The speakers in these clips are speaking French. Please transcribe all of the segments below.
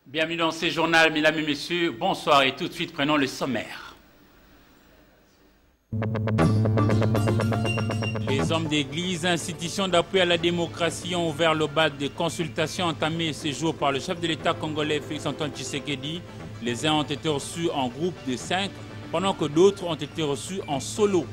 Bienvenue dans ce journal, mesdames et messieurs. Bonsoir et tout de suite, prenons le sommaire. Les hommes d'église, institutions d'appui à la démocratie ont ouvert le bal de consultations entamées ce jour par le chef de l'État congolais Félix-Antoine Tshisekedi. Les uns ont été reçus en groupe de 5, pendant que d'autres ont été reçus en solo.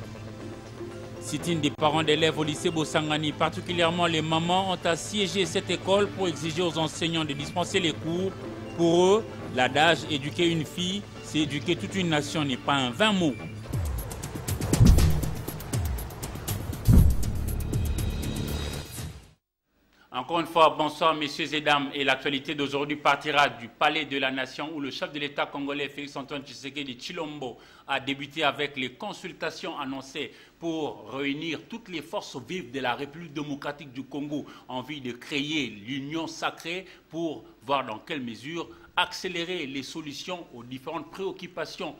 Sit-in des parents d'élèves au lycée Bosangani, particulièrement les mamans, ont assiégé cette école pour exiger aux enseignants de dispenser les cours. Pour eux, l'adage « éduquer une fille, c'est éduquer toute une nation » n'est pas un vain mot. Encore une fois, bonsoir messieurs et dames. Et l'actualité d'aujourd'hui partira du palais de la nation où le chef de l'État congolais Félix-Antoine Tshisekedi Tshilombo a débuté avec les consultations annoncées pour réunir toutes les forces vives de la République démocratique du Congo en vue de créer l'union sacrée pour voir dans quelle mesure accélérer les solutions aux différentes préoccupations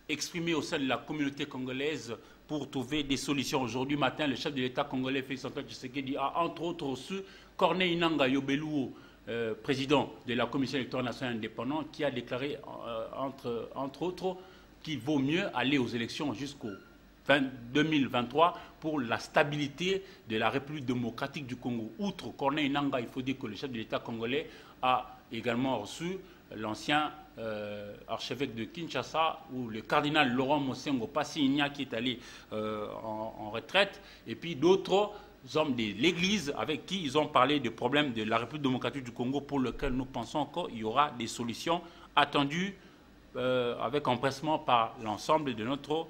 exprimées au sein de la communauté congolaise pour trouver des solutions. Aujourd'hui matin, le chef de l'État congolais Félix-Antoine Tshisekedi a entre autres reçu Corneille Nangaa Yobbeluo, président de la Commission électorale nationale indépendante, qui a déclaré, entre autres, qu'il vaut mieux aller aux élections jusqu'au 2023 pour la stabilité de la République démocratique du Congo. Outre Corneille Nangaa, il faut dire que le chef de l'État congolais a également reçu l'ancien archevêque de Kinshasa, ou le cardinal Laurent Mosengo Passi-Igna, qui est allé en retraite, et puis d'autres hommes de l'Église avec qui ils ont parlé des problèmes de la République démocratique du Congo, pour lesquels nous pensons qu'il y aura des solutions attendues avec empressement par l'ensemble de notre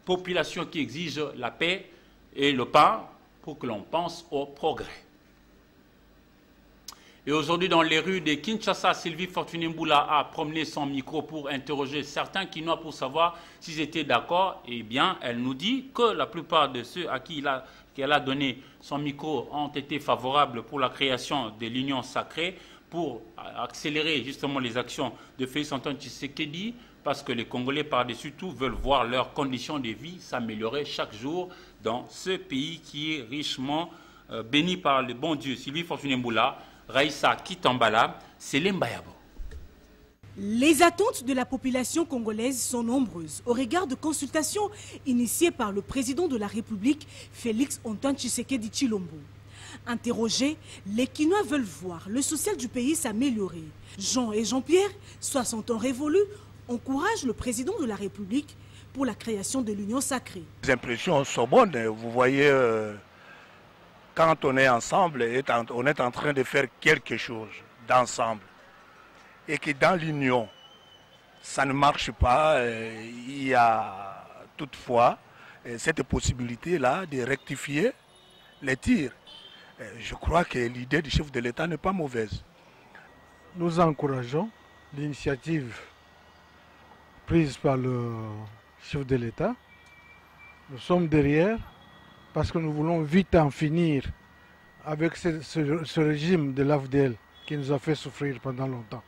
population qui exige la paix et le pain pour que l'on pense au progrès. Et aujourd'hui, dans les rues de Kinshasa, Sylvie Fortuné Mboula a promené son micro pour interroger certains Kinois pour savoir s'ils étaient d'accord. Eh bien, elle nous dit que la plupart de ceux à qui elle a donné son micro ont été favorables pour la création de l'Union sacrée, pour accélérer justement les actions de Félix-Antoine Tshisekedi, parce que les Congolais, par-dessus tout, veulent voir leurs conditions de vie s'améliorer chaque jour dans ce pays qui est richement béni par le bon Dieu. Sylvie Fortuné Mboula, Raïssa Kitambala, Célem Bayabo. Les attentes de la population congolaise sont nombreuses au regard de consultations initiées par le président de la République, Félix-Antoine Tshisekedi Tshilombo. Interrogés, les Kinois veulent voir le social du pays s'améliorer. Jean et Jean-Pierre, 60 ans révolus, encouragent le président de la République pour la création de l'Union sacrée. Les impressions sont bonnes. Vous voyez, quand on est ensemble, on est en train de faire quelque chose d'ensemble. Et que dans l'union, ça ne marche pas. Il y a toutefois cette possibilité-là de rectifier les tirs. Je crois que l'idée du chef de l'État n'est pas mauvaise. Nous encourageons l'initiative prise par le chef de l'État. Nous sommes derrière parce que nous voulons vite en finir avec ce régime de l'AFDL qui nous a fait souffrir pendant longtemps.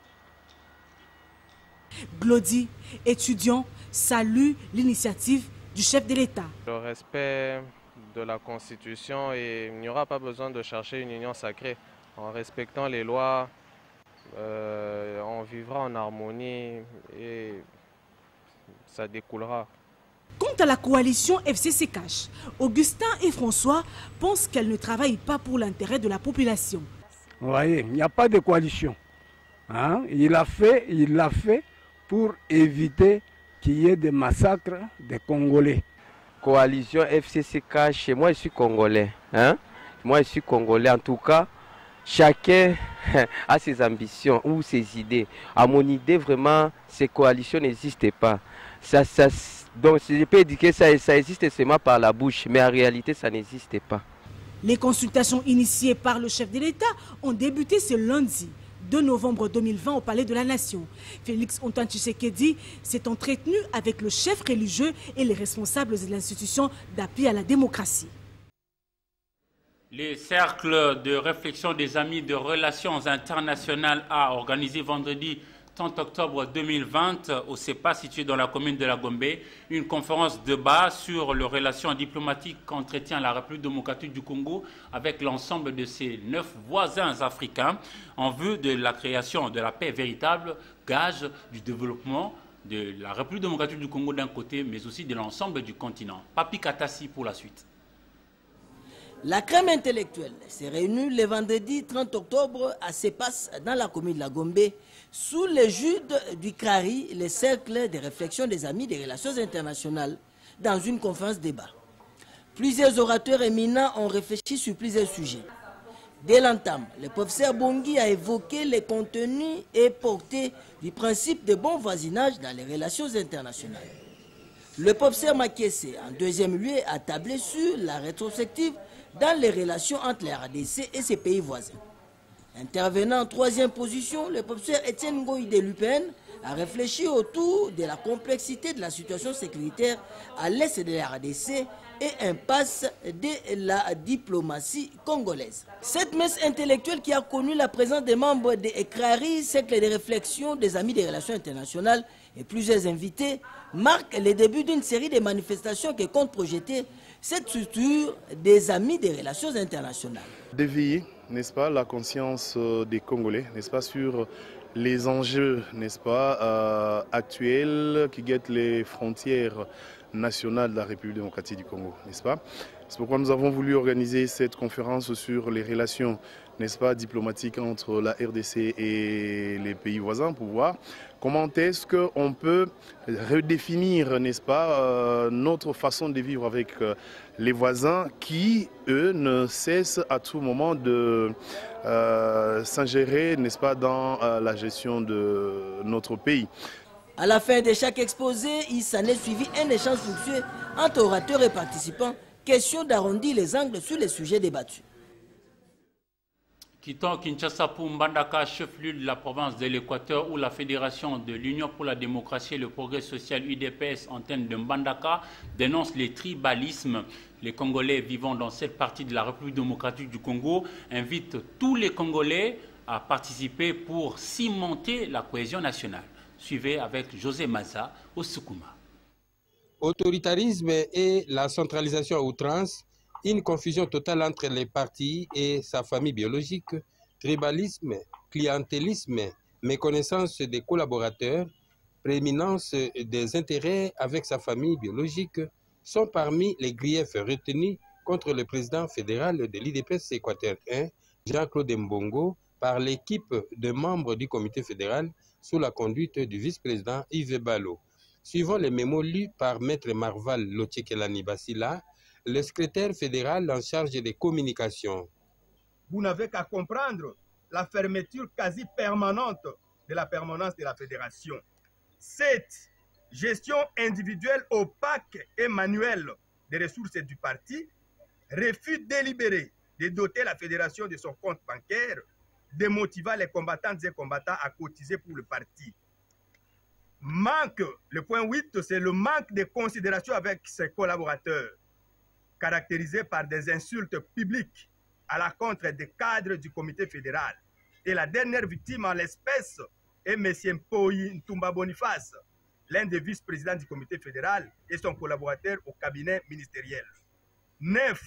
Glody, étudiant, salue l'initiative du chef de l'État. Le respect de la Constitution, et il n'y aura pas besoin de chercher une union sacrée. En respectant les lois, on vivra en harmonie et ça découlera. Quant à la coalition FCC Cash, Augustin et François pensent qu'elle ne travaille pas pour l'intérêt de la population. Vous voyez, il n'y a pas de coalition. Hein? Il l'a fait pour éviter qu'il y ait des massacres des Congolais. Coalition FCC Cash, moi je suis Congolais. Hein? Moi je suis Congolais. En tout cas, chacun a ses ambitions ou ses idées. À mon idée, vraiment, ces coalitions n'existent pas. Donc je peux dire que ça existe seulement par la bouche, mais en réalité, ça n'existe pas. Les consultations initiées par le chef de l'État ont débuté ce lundi 2 novembre 2020 au Palais de la Nation. Félix Antoine Tshisekedi s'est entretenu avec le chef religieux et les responsables de l'institution d'appui à la démocratie. Les cercles de réflexion des amis de relations internationales a organisé vendredi 30 octobre 2020 au CEPA situé dans la commune de la Gombe une conférence de débat sur les relations diplomatiques qu'entretient la République démocratique du Congo avec l'ensemble de ses 9 voisins africains en vue de la création de la paix véritable, gage du développement de la République démocratique du Congo d'un côté mais aussi de l'ensemble du continent. Papi Katassi pour la suite. La crème intellectuelle s'est réunie le vendredi 30 octobre à Sepas dans la commune de la Gombe sous l'égide du CRARI, le cercle de réflexion des amis des relations internationales, dans une conférence débat. Plusieurs orateurs éminents ont réfléchi sur plusieurs sujets. Dès l'entame, le professeur Bongi a évoqué les contenus et portées du principe de bon voisinage dans les relations internationales. Le professeur Makiese, en deuxième lieu, a tablé sur la rétrospective dans les relations entre la RDC et ses pays voisins. Intervenant en troisième position, le professeur Étienne Ngoï de l'UPN a réfléchi autour de la complexité de la situation sécuritaire à l'est de la RDC et impasse de la diplomatie congolaise. Cette messe intellectuelle qui a connu la présence des membres de ECRARI, cercle de réflexion des amis des relations internationales et plusieurs invités, marque le début d'une série de manifestations que compte projeter cette structure des amis des relations internationales. D'éveiller, n'est-ce pas, la conscience des Congolais, n'est-ce pas, sur les enjeux, n'est-ce pas, actuels qui guettent les frontières nationales de la République démocratique du Congo, n'est-ce pas? C'est pourquoi nous avons voulu organiser cette conférence sur les relations, n'est-ce pas, diplomatiques entre la RDC et les pays voisins pour voir comment est-ce qu'on peut redéfinir, n'est-ce pas, notre façon de vivre avec les voisins qui, eux, ne cessent à tout moment de s'ingérer, n'est-ce pas, dans la gestion de notre pays. À la fin de chaque exposé, il s'en est suivi un échange fructueux entre orateurs et participants, question d'arrondir les angles sur les sujets débattus. Quittons Kinshasa pour Mbandaka, chef-lieu de la province de l'Équateur, où la Fédération de l'Union pour la démocratie et le progrès social UDPS, antenne de Mbandaka, dénonce les tribalismes. Les Congolais vivant dans cette partie de la République démocratique du Congo invitent tous les Congolais à participer pour cimenter la cohésion nationale. Suivez avec José Maza au Soukouma. Autoritarisme et la centralisation à outrance, une confusion totale entre les partis et sa famille biologique, tribalisme, clientélisme, méconnaissance des collaborateurs, prééminence des intérêts avec sa famille biologique sont parmi les griefs retenus contre le président fédéral de l'IDPS Équateur 1, Jean-Claude Mbongo, par l'équipe de membres du comité fédéral sous la conduite du vice-président Yves Balo. Suivant les mémos lus par Maître Marval Lotchekelani Basila, le secrétaire fédéral en charge des communications. Vous n'avez qu'à comprendre la fermeture quasi permanente de la permanence de la fédération. Cette gestion individuelle opaque et manuelle des ressources du parti refus délibéré de doter la fédération de son compte bancaire, démotivant les combattantes et combattants à cotiser pour le parti. Manque, le point 8, c'est le manque de considération avec ses collaborateurs, caractérisé par des insultes publiques à la contre des cadres du comité fédéral. Et la dernière victime en l'espèce est M. Mpoyi Ntumba Boniface, l'un des vice-présidents du comité fédéral et son collaborateur au cabinet ministériel. 9.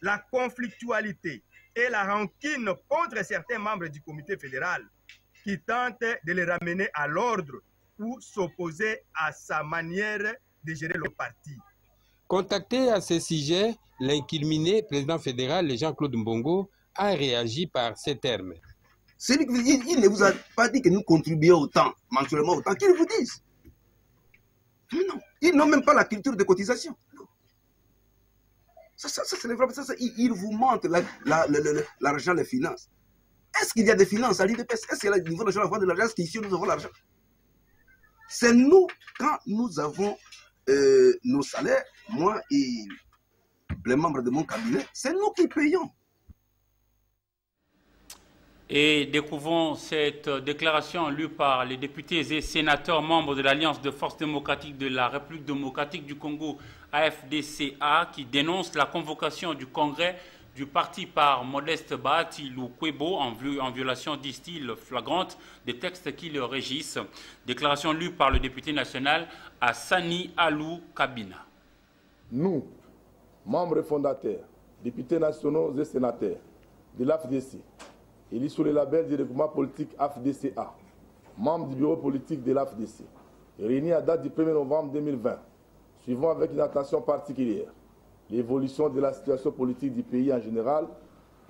La conflictualité et la rancune contre certains membres du comité fédéral qui tentent de les ramener à l'ordre ou s'opposer à sa manière de gérer le parti. Contacté à ce sujet, l'incriminé président fédéral Jean-Claude Mbongo a réagi par ces termes. Celui qui vous dit, il ne vous a pas dit que nous contribuons autant, mensuellement autant, qu'ils vous disent. Mais non, ils n'ont même pas la culture de cotisation. Non. Ça c'est le vrai. Ils vous montrent l'argent, les finances. Est-ce qu'il y a des finances à l'IDPS? Est-ce qu'il y a des niveaux de l'argent de l'argent? Est-ce qu'ici nous avons l'argent? C'est nous, quand nous avons nos salaires, moi et les membres de mon cabinet, c'est nous qui payons. Et découvrons cette déclaration lue par les députés et sénateurs membres de l'Alliance de forces démocratiques de la République démocratique du Congo, AFDCA, qui dénonce la convocation du congrès du parti par Modeste Bahati Lukwebo en violation, disent-ils, flagrante des textes qui le régissent. Déclaration lue par le député national Hassani Alou Kabina. Nous, membres fondateurs, députés nationaux et sénateurs de l'AFDC, élus sous le label du regroupement politique AFDCA, membres du bureau politique de l'AFDC, réunis à date du 1er novembre 2020, suivant avec une attention particulière l'évolution de la situation politique du pays en général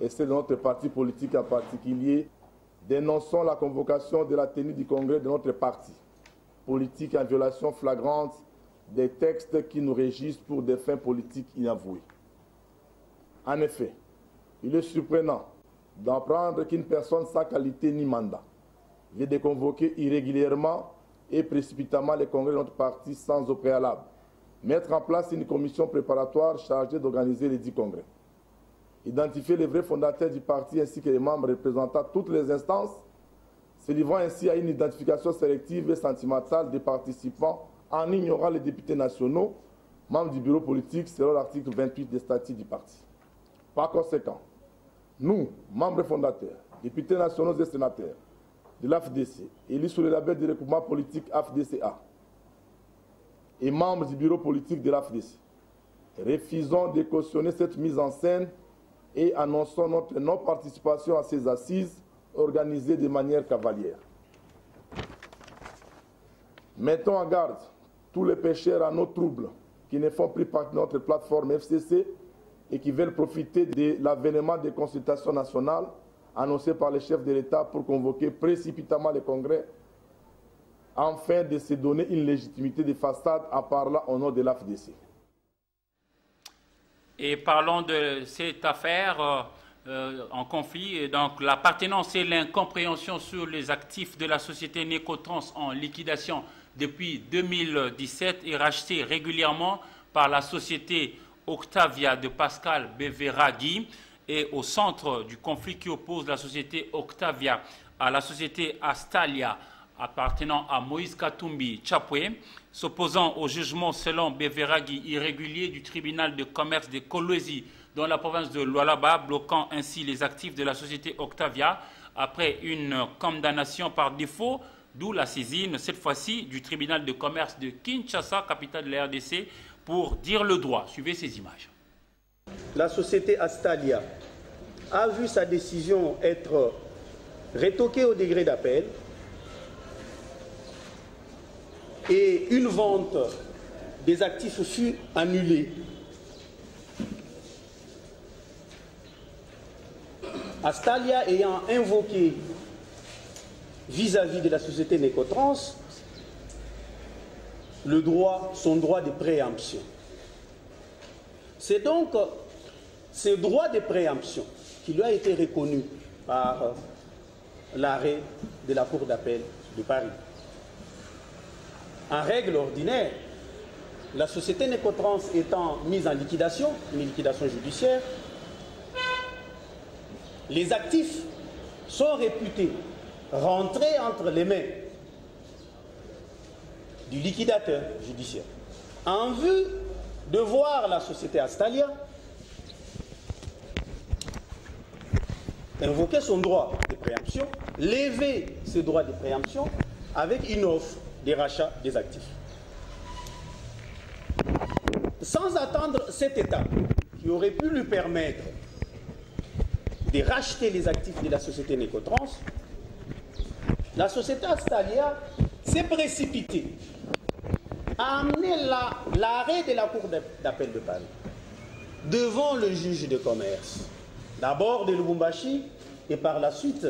et celle de notre parti politique en particulier, dénonçons la convocation de la tenue du congrès de notre parti politique en violation flagrante des textes qui nous régissent pour des fins politiques inavouées. En effet, il est surprenant d'apprendre qu'une personne sans qualité ni mandat vient de convoquer irrégulièrement et précipitamment les congrès de notre parti sans au préalable mettre en place une commission préparatoire chargée d'organiser les 10 congrès, identifier les vrais fondateurs du parti ainsi que les membres représentant toutes les instances, se livrant ainsi à une identification sélective et sentimentale des participants en ignorant les députés nationaux, membres du bureau politique selon l'article 28 des statuts du parti. Par conséquent, nous, membres fondateurs, députés nationaux et sénateurs de l'AFDC, élus sous le label du regroupement politique AFDCA, et membres du bureau politique de l'AFDC, refusons de cautionner cette mise en scène et annonçons notre non-participation à ces assises organisées de manière cavalière. Mettons en garde tous les pécheurs à nos troubles qui ne font plus partie de notre plateforme FCC et qui veulent profiter de l'avènement des consultations nationales annoncées par les chefs de l'État pour convoquer précipitamment les congrès afin de se donner une légitimité de façade en parlant au nom de l'AFDC. Et parlons de cette affaire en conflit. Donc, l'appartenance et l'incompréhension sur les actifs de la société Necotrans en liquidation depuis 2017 est rachetée régulièrement par la société Octavia de Pascal Beveraghi. Et au centre du conflit qui oppose la société Octavia à la société Astalia, appartenant à Moïse Katumbi Chapwe, s'opposant au jugement selon Beveraghi irrégulier du tribunal de commerce de Kolwezi dans la province de Lualaba, bloquant ainsi les actifs de la société Octavia après une condamnation par défaut, d'où la saisine, cette fois-ci, du tribunal de commerce de Kinshasa, capitale de la RDC, pour dire le droit. Suivez ces images. La société Astalia a vu sa décision être rétoquée au degré d'appel et une vente des actifs fut annulée. Astalia ayant invoqué vis-à-vis de la société Necotrans son droit de préemption. C'est donc ce droit de préemption qui lui a été reconnu par l'arrêt de la Cour d'appel de Paris. En règle ordinaire, la société Necotrans étant mise en liquidation, une liquidation judiciaire, les actifs sont réputés rentrer entre les mains du liquidateur judiciaire en vue de voir la société Astalia invoquer son droit de préemption, lever ce droit de préemption avec une offre de rachat des actifs. Sans attendre cette étape qui aurait pu lui permettre de racheter les actifs de la société Necotrans, la société Astalia s'est précipitée à amener l'arrêt de la Cour d'appel de Paris devant le juge de commerce, d'abord de Lubumbashi et par la suite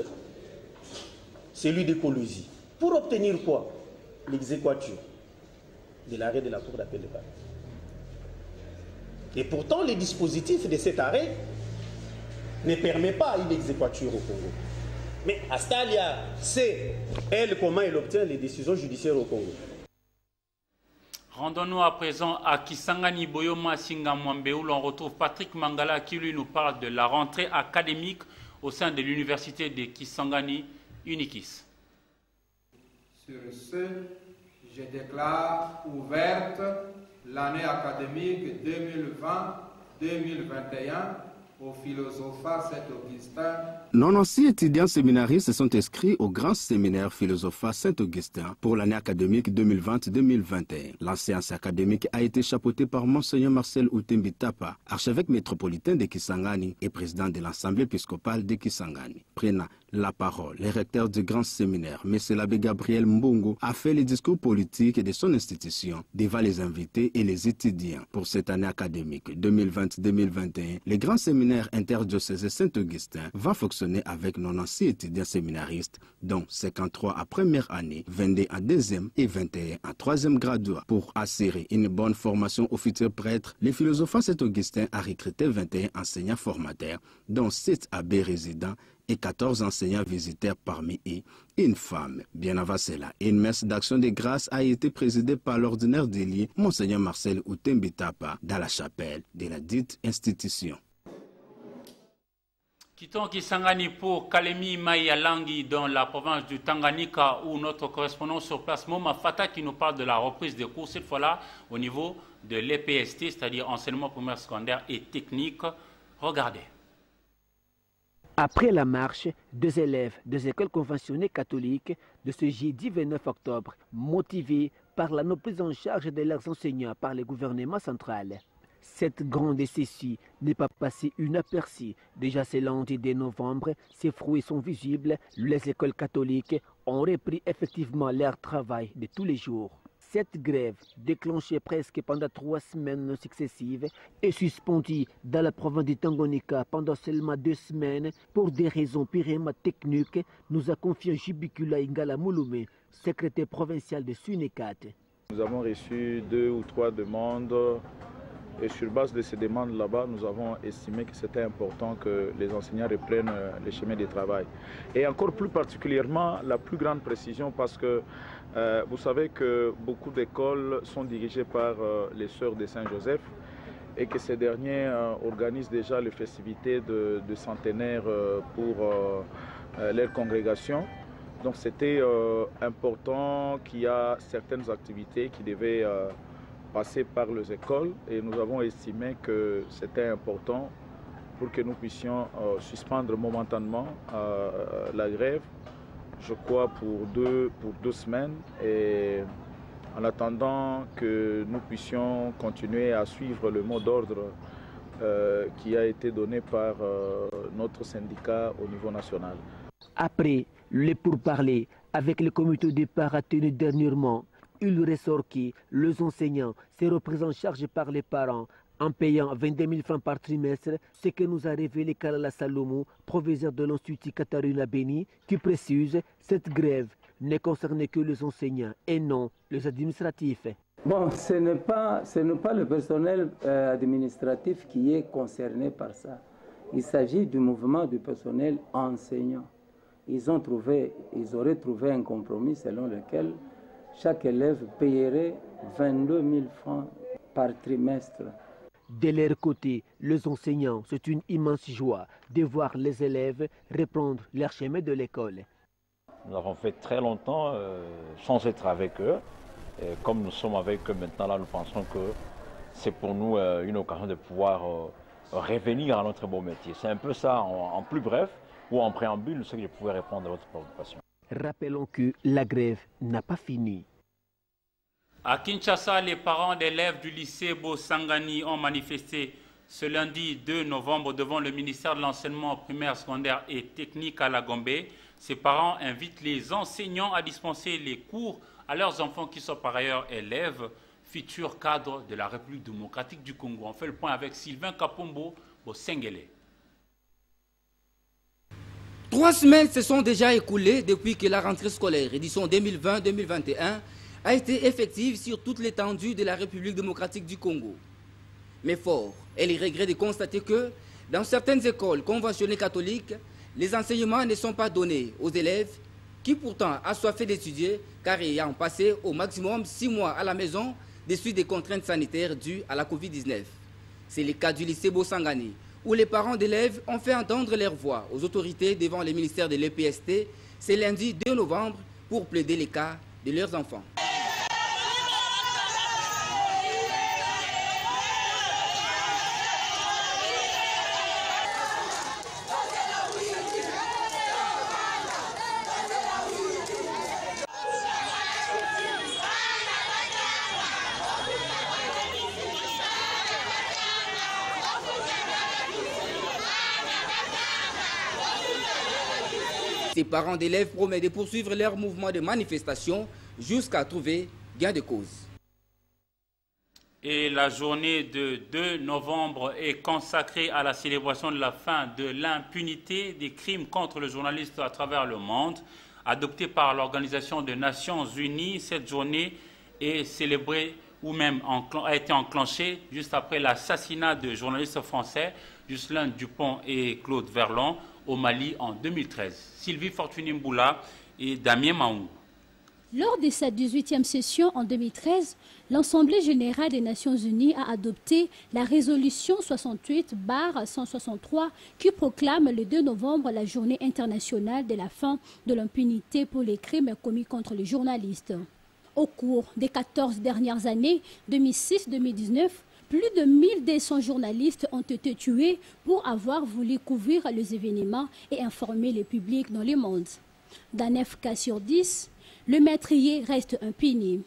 celui de Kolwezi, pour obtenir quoi? L'exéquatur de l'arrêt de la Cour d'appel de Paris. Et pourtant, le dispositif de cet arrêt ne permet pas une exéquatur au Congo. Mais Astalia sait, elle, comment elle obtient les décisions judiciaires au Congo. Rendons-nous à présent à Kisangani Boyoma Singamwambe où l'on retrouve Patrick Mangala qui lui nous parle de la rentrée académique au sein de l'université de Kisangani, Unikis. Sur ce, je déclare ouverte l'année académique 2020-2021 au Philosophat Saint-Augustin. 96 étudiants séminaristes se sont inscrits au grand séminaire Philosophat Saint-Augustin pour l'année académique 2020-2021. La séance académique a été chapeautée par Monseigneur Marcel Outembitapa, archevêque métropolitain de Kisangani et président de l'Assemblée épiscopale de Kisangani. Prenant la parole, le recteur du grand séminaire, M. l'abbé Gabriel Mbongo, a fait le discours politique de son institution devant les invités et les étudiants. Pour cette année académique 2020-2021, le grand séminaire interdiocésain Saint-Augustin va fonctionner avec 96 étudiants séminaristes, dont 53 à première année, 22 en deuxième et 21 en troisième graduat. Pour assurer une bonne formation aux futurs prêtres, le Philosophat Saint-Augustin a recruté 21 enseignants formateurs, dont 7 abbés résidents et 14 enseignants visiteurs parmi eux, une femme. Bien avant cela, une messe d'action de grâce a été présidée par l'ordinaire délié Monseigneur Marcel Outembitapa dans la chapelle de la dite institution. Quittons Kisangani pour Kalemi Mayalangi dans la province du Tanganyika où notre correspondant sur place, Moma Fata, qui nous parle de la reprise des cours, cette fois-là au niveau de l'EPST, c'est-à-dire enseignement primaire, secondaire et technique. Regardez. Après la marche, 2 élèves des écoles conventionnées catholiques de ce jeudi 29 octobre, motivés par la non-prise en charge de leurs enseignants par le gouvernement central. Cette grande session n'est pas passée inaperçue. Déjà ce lundi de novembre, ses fruits sont visibles. Les écoles catholiques ont repris effectivement leur travail de tous les jours. Cette grève, déclenchée presque pendant 3 semaines successives, est suspendue dans la province du Tanganyika pendant seulement 2 semaines pour des raisons purement techniques, nous a confié Jibikula Ingala Mouloumé, secrétaire provincial de Sunekat. Nous avons reçu 2 ou 3 demandes. Et sur base de ces demandes là-bas, nous avons estimé que c'était important que les enseignants reprennent le chemin du travail. Et encore plus particulièrement, la plus grande précision, parce que vous savez que beaucoup d'écoles sont dirigées par les sœurs de Saint-Joseph et que ces derniers organisent déjà les festivités de centenaire pour leur congrégation. Donc c'était important qu'il y a certaines activités qui devaient passer par les écoles et nous avons estimé que c'était important pour que nous puissions suspendre momentanément la grève, je crois pour deux semaines, et en attendant que nous puissions continuer à suivre le mot d'ordre qui a été donné par notre syndicat au niveau national. Après les pourparlers avec le comité de départ tenu dernièrement, il ressort que les enseignants se repris en charge par les parents en payant 22 000 francs par trimestre, ce que nous a révélé Kalala Salomon, proviseur de l'Institut Katarina Beni, qui précise que cette grève ne concerne que les enseignants et non les administratifs. Bon, ce n'est pas le personnel administratif qui est concerné par ça. Il s'agit du mouvement du personnel enseignant. Ils auraient trouvé un compromis selon lequel chaque élève payerait 22 000 francs par trimestre. De leur côté, les enseignants, c'est une immense joie de voir les élèves reprendre leur chemin de l'école. Nous avons fait très longtemps sans être avec eux. Et comme nous sommes avec eux maintenant, là, nous pensons que c'est pour nous une occasion de pouvoir revenir à notre beau métier. C'est un peu ça, en plus bref, ou en préambule, ce que je pouvais répondre à votre préoccupation. Rappelons que la grève n'a pas fini. À Kinshasa, les parents d'élèves du lycée Bosangani ont manifesté ce lundi 2 novembre devant le ministère de l'enseignement primaire, secondaire et technique à la Gombe. Ces parents invitent les enseignants à dispenser les cours à leurs enfants qui sont par ailleurs élèves, futurs cadres de la République démocratique du Congo. On fait le point avec Sylvain Kapombo Bosengele. 3 semaines se sont déjà écoulées depuis que la rentrée scolaire édition 2020-2021 a été effective sur toute l'étendue de la République démocratique du Congo. Mais fort est le regret de constater que dans certaines écoles conventionnées catholiques, les enseignements ne sont pas donnés aux élèves qui pourtant assoiffés d'étudier car ayant passé au maximum 6 mois à la maison des suites des contraintes sanitaires dues à la Covid-19. C'est le cas du lycée Bosangani, où les parents d'élèves ont fait entendre leur voix aux autorités devant les ministères de l'EPST, c'est lundi 2 novembre pour plaider les cas de leurs enfants. Ces parents d'élèves promettent de poursuivre leur mouvement de manifestation jusqu'à trouver gain de cause. Et la journée de 2 novembre est consacrée à la célébration de la fin de l'impunité des crimes contre le journaliste à travers le monde. Adoptée par l'Organisation des Nations Unies, cette journée est célébrée ou même a été enclenchée juste après l'assassinat de journalistes français Ghislain Dupont et Claude Verlon au Mali en 2013. Sylvie Fortuny-Mboula et Damien Mahou. Lors de sa 18e session en 2013, l'Assemblée générale des Nations unies a adopté la résolution 68/163 qui proclame le 2 novembre la journée internationale de la fin de l'impunité pour les crimes commis contre les journalistes. Au cours des 14 dernières années, 2006-2019, plus de 1200 journalistes ont été tués pour avoir voulu couvrir les événements et informer le public dans le monde. Dans 9 cas sur 10, le meurtrier reste impuni.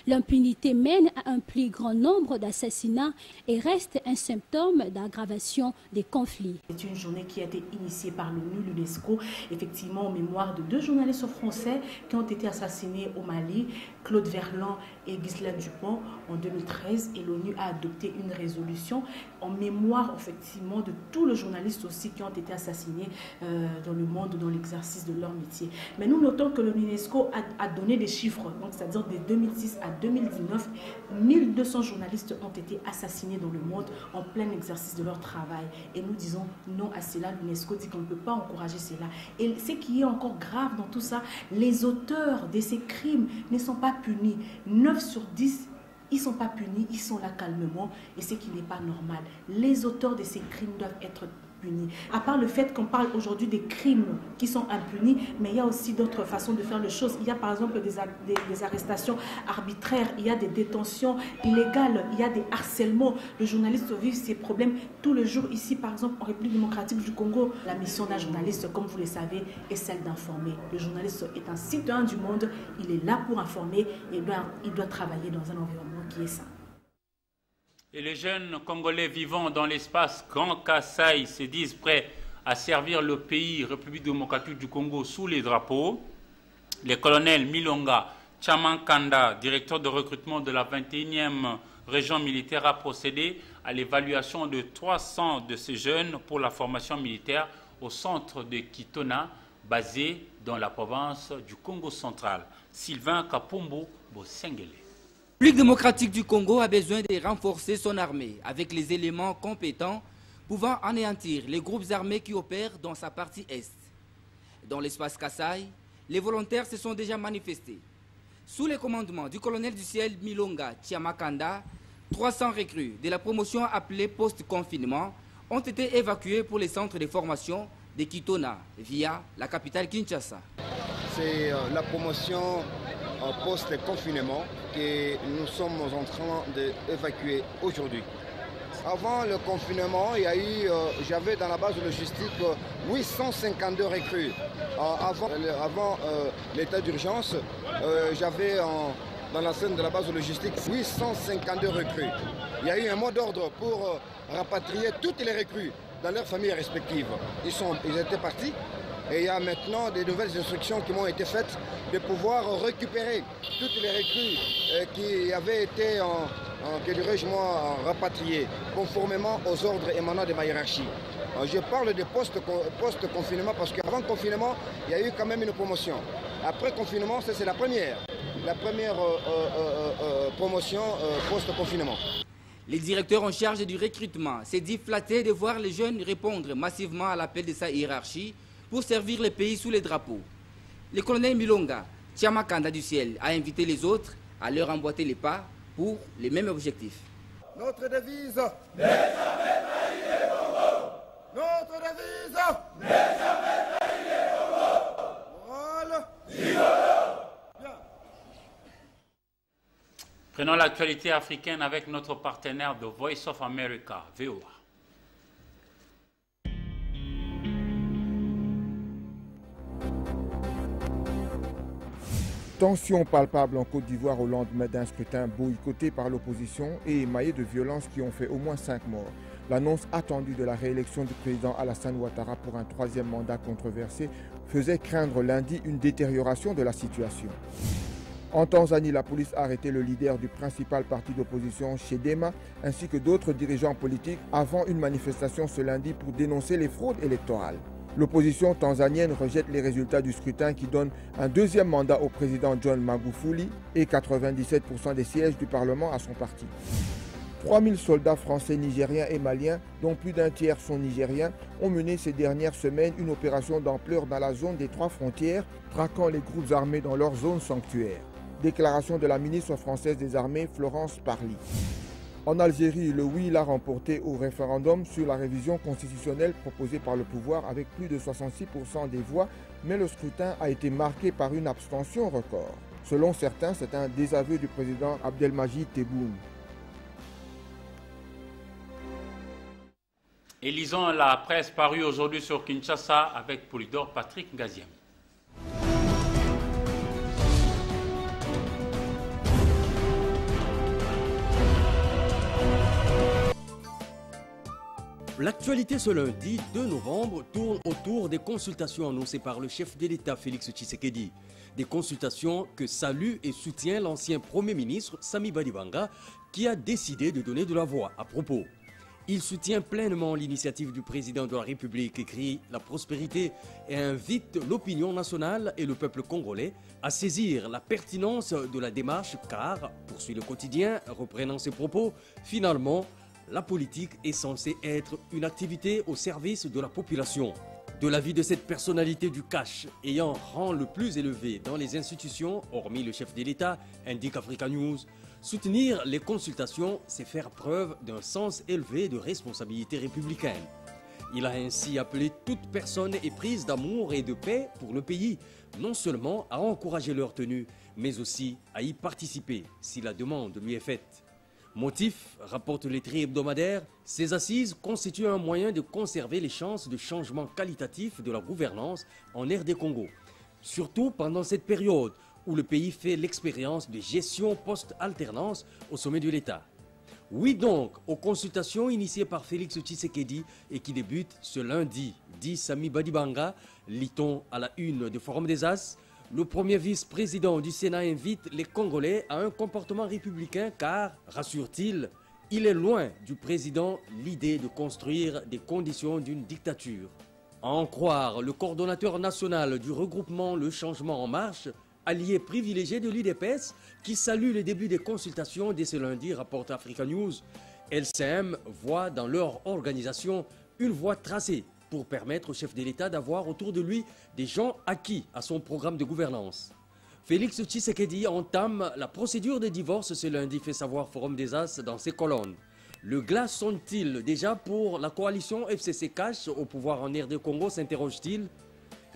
L'impunité mène à un plus grand nombre d'assassinats et reste un symptôme d'aggravation des conflits. C'est une journée qui a été initiée par l'ONU, l'UNESCO, effectivement en mémoire de 2 journalistes français qui ont été assassinés au Mali, Claude Verlon et Ghislain Dupont en 2013. Et l'ONU a adopté une résolution en mémoire effectivement de tous les journalistes aussi qui ont été assassinés dans le monde dans l'exercice de leur métier. Mais nous notons que l'UNESCO a donné des chiffres, c'est-à-dire de 2006 à 2019, 1200 journalistes ont été assassinés dans le monde en plein exercice de leur travail. Et nous disons non à cela. L'UNESCO dit qu'on ne peut pas encourager cela. Et ce qui est encore grave dans tout ça, les auteurs de ces crimes ne sont pas punis. 9 sur 10, ils ne sont pas punis, ils sont là calmement. Et ce qui n'est pas normal. Les auteurs de ces crimes doivent être punis. À part le fait qu'on parle aujourd'hui des crimes qui sont impunis, mais il y a aussi d'autres façons de faire les choses. Il y a par exemple des arrestations arbitraires, il y a des détentions illégales, il y a des harcèlements. Le journaliste vit ces problèmes tous les jours ici, par exemple en République démocratique du Congo. La mission d'un journaliste, comme vous le savez, est celle d'informer. Le journaliste est un citoyen du monde, il est là pour informer et il doit travailler dans un environnement qui est sain. Et les jeunes Congolais vivant dans l'espace Grand Kasaï se disent prêts à servir le pays, République démocratique du Congo, sous les drapeaux. Le colonel Milonga Chamankanda, directeur de recrutement de la 21e région militaire, a procédé à l'évaluation de 300 de ces jeunes pour la formation militaire au centre de Kitona, basé dans la province du Congo central. Sylvain Kapombo Bosengele. La République démocratique du Congo a besoin de renforcer son armée avec les éléments compétents pouvant anéantir les groupes armés qui opèrent dans sa partie est. Dans l'espace Kasaï, les volontaires se sont déjà manifestés. Sous le commandement du colonel du ciel Milonga Chiamakanda, 300 recrues de la promotion appelée post-confinement ont été évacués pour les centres de formation de Kitona via la capitale Kinshasa. C'est la promotion post-confinement que nous sommes en train d'évacuer aujourd'hui. Avant le confinement, il y a eu, j'avais dans la base logistique 852 recrues. Avant l'état d'urgence, j'avais dans la scène de la base logistique 852 recrues. Il y a eu un mot d'ordre pour rapatrier toutes les recrues dans leurs familles respectives. Ils étaient partis. Et il y a maintenant des nouvelles instructions qui m'ont été faites de pouvoir récupérer toutes les recrues qui avaient été, rapatriées conformément aux ordres émanant de ma hiérarchie. Je parle de post-confinement parce qu'avant le confinement, il y a eu quand même une promotion. Après confinement, c'est la première promotion post-confinement. Le directeur en charge du recrutement s'est dit flatté de voir les jeunes répondre massivement à l'appel de sa hiérarchie pour servir le pays sous les drapeaux. Le colonel Milonga, Chiamakanda du ciel, a invité les autres à leur emboîter les pas pour les mêmes objectifs. Notre devise, Notre devise. Voilà. Prenons l'actualité africaine avec notre partenaire The Voice of America, VOA. Tension palpable en Côte d'Ivoire au lendemain d'un scrutin boycotté par l'opposition et émaillé de violences qui ont fait au moins 5 morts. L'annonce attendue de la réélection du président Alassane Ouattara pour un 3e mandat controversé faisait craindre lundi une détérioration de la situation. En Tanzanie, la police a arrêté le leader du principal parti d'opposition, Chadema, ainsi que d'autres dirigeants politiques avant une manifestation ce lundi pour dénoncer les fraudes électorales. L'opposition tanzanienne rejette les résultats du scrutin qui donne un 2e mandat au président John Magufuli et 97% des sièges du Parlement à son parti. 3000 soldats français, nigériens et maliens, dont plus d'un tiers sont nigériens, ont mené ces dernières semaines une opération d'ampleur dans la zone des 3 frontières, traquant les groupes armés dans leur zone sanctuaire. Déclaration de la ministre française des Armées, Florence Parly. En Algérie, le oui l'a remporté au référendum sur la révision constitutionnelle proposée par le pouvoir avec plus de 66% des voix, mais le scrutin a été marqué par une abstention record. Selon certains, c'est un désaveu du président Abdelmadjid Tebboune. Et lisons la presse parue aujourd'hui sur Kinshasa avec Polydor Patrick Ngaziem. L'actualité ce lundi 2 novembre tourne autour des consultations annoncées par le chef de l'État Félix Tshisekedi. Des consultations que salue et soutient l'ancien Premier ministre Sami Badibanga qui a décidé de donner de la voix à propos. Il soutient pleinement l'initiative du président de la République, écrit La Prospérité, et invite l'opinion nationale et le peuple congolais à saisir la pertinence de la démarche car, poursuit le quotidien, reprenant ses propos, finalement, la politique est censée être une activité au service de la population. De l'avis de cette personnalité du cash ayant rang le plus élevé dans les institutions, hormis le chef de l'État, indique Africa News, soutenir les consultations, c'est faire preuve d'un sens élevé de responsabilité républicaine. Il a ainsi appelé toute personne éprise d'amour et de paix pour le pays, non seulement à encourager leur tenue, mais aussi à y participer si la demande lui est faite. Motif, rapporte l'écrit hebdomadaire, ces assises constituent un moyen de conserver les chances de changement qualitatif de la gouvernance en RD Congo. Surtout pendant cette période où le pays fait l'expérience de gestion post-alternance au sommet de l'État. Oui donc aux consultations initiées par Félix Tshisekedi et qui débutent ce lundi, dit Sami Badibanga, lit-on à la une du Forum des As. Le premier vice-président du Sénat invite les Congolais à un comportement républicain car, rassure-t-il, il est loin du président l'idée de construire des conditions d'une dictature. À en croire le coordonnateur national du regroupement Le Changement en Marche, allié privilégié de l'UDPS, qui salue le début des consultations dès ce lundi, rapporte Africa News, LCM voit dans leur organisation une voie tracée pour permettre au chef de l'État d'avoir autour de lui des gens acquis à son programme de gouvernance. Félix Tshisekedi entame la procédure de divorce ce lundi, fait savoir Forum des As dans ses colonnes. Le glas sonne-t-il déjà pour la coalition FCC Cash au pouvoir en RD Congo, s'interroge-t-il?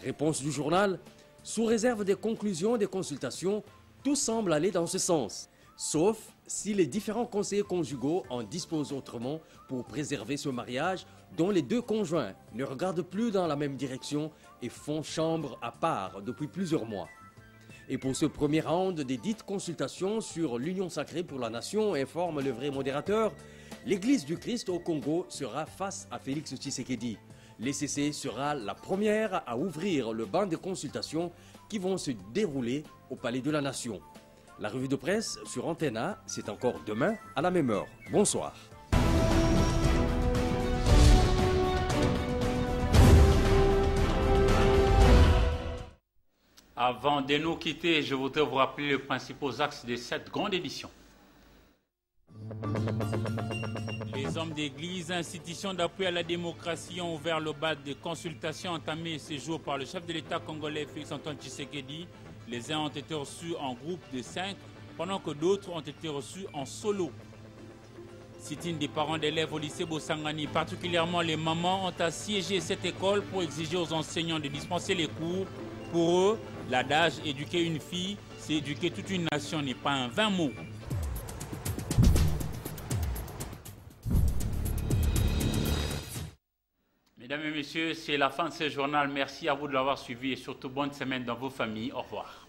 Réponse du journal, sous réserve des conclusions des consultations, tout semble aller dans ce sens. Sauf si les différents conseillers conjugaux en disposent autrement pour préserver ce mariage dont les deux conjoints ne regardent plus dans la même direction et font chambre à part depuis plusieurs mois. Et pour ce premier round des dites consultations sur l'Union sacrée pour la nation, informe le vrai modérateur, l'Église du Christ au Congo sera face à Félix Tshisekedi. L'ECC sera la première à ouvrir le banc de consultations qui vont se dérouler au Palais de la Nation. La revue de presse sur Antenne A, c'est encore demain à la même heure. Bonsoir. Avant de nous quitter, je voudrais vous rappeler les principaux axes de cette grande édition. Les hommes d'église, institutions d'appui à la démocratie, ont ouvert le bal de consultation entamé ce jour par le chef de l'État congolais Félix-Antoine Tshisekedi. Les uns ont été reçus en groupe de 5, pendant que d'autres ont été reçus en solo. Sit-in des parents d'élèves au lycée Bossangani, particulièrement les mamans, ont assiégé cette école pour exiger aux enseignants de dispenser les cours. Pour eux, l'adage « éduquer une fille, c'est éduquer toute une nation » n'est pas un vain mot. Mesdames et messieurs, c'est la fin de ce journal. Merci à vous de l'avoir suivi et surtout bonne semaine dans vos familles. Au revoir.